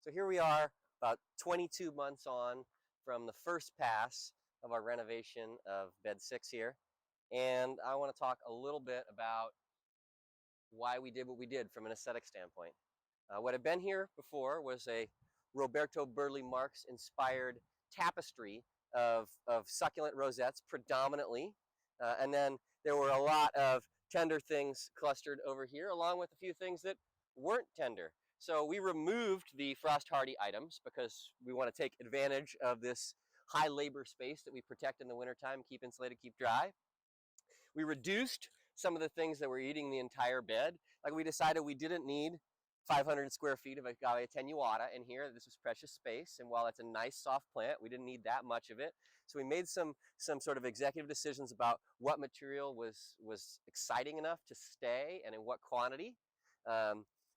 So here we are, about 22 months on from the first pass of our renovation of bed 6 here. And I want to talk a little bit about why we did what we did from an aesthetic standpoint. What had been here before was a Roberto Burle Marx inspired tapestry of succulent rosettes predominantly. And then there were a lot of tender things clustered over here, along with a few things that weren't tender. So we removed the frost hardy items because we want to take advantage of this high labor space that we protect in the wintertime, keep insulated, keep dry. We reduced some of the things that were eating the entire bed. Like we decided we didn't need 500 square feet of agave attenuata in here. This was precious space, and while it's a nice soft plant, we didn't need that much of it. So we made some sort of executive decisions about what material was exciting enough to stay and in what quantity.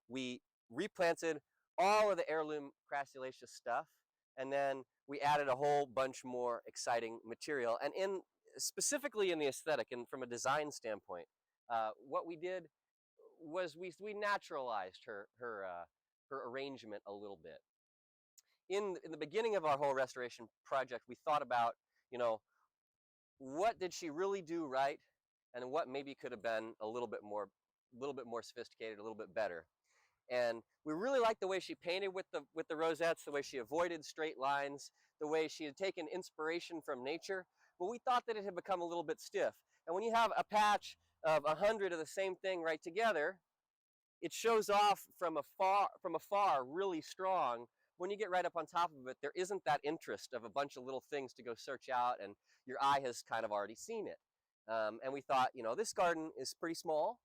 We replanted all of the heirloom crassulaceous stuff, and then we added a whole bunch more exciting material. And specifically in the aesthetic and from a design standpoint, what we did was we naturalized her arrangement a little bit. In the beginning of our whole restoration project, we thought about, what did she really do right, and what maybe could have been a little bit more sophisticated, a little bit better. And we really liked the way she painted with the rosettes, the way she avoided straight lines, the way she had taken inspiration from nature, but we thought that it had become a little bit stiff. And when you have a patch of 100 of the same thing right together, it shows off from afar really strong. When you get right up on top of it, there isn't that interest of a bunch of little things to go search out, and your eye has kind of already seen it. And we thought, this garden is pretty small.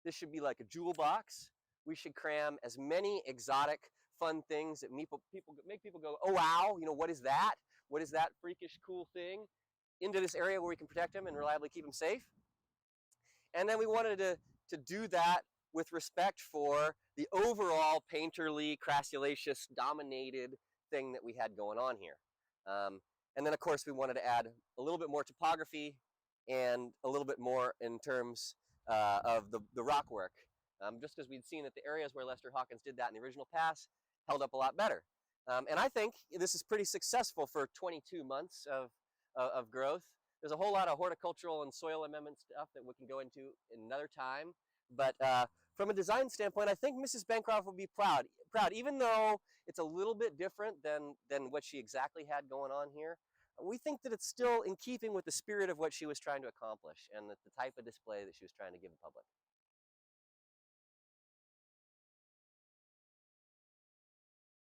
This should be like a jewel box. We should cram as many exotic, fun things that make people go, oh wow, what is that? What is that freakish, cool thing? Into this area where we can protect them and reliably keep them safe. And then we wanted to do that with respect for the overall painterly, crassulaceous, dominated thing that we had going on here. And then, of course, we wanted to add a little bit more topography and a little bit more in terms of the rock work, just because we'd seen that the areas where Lester Hawkins did that in the original pass held up a lot better. And I think this is pretty successful for 22 months of growth. There's a whole lot of horticultural and soil amendment stuff that we can go into another time. But from a design standpoint, I think Mrs. Bancroft will be proud, even though it's a little bit different than what she exactly had going on here. We think that it's still in keeping with the spirit of what she was trying to accomplish and the type of display that she was trying to give the public.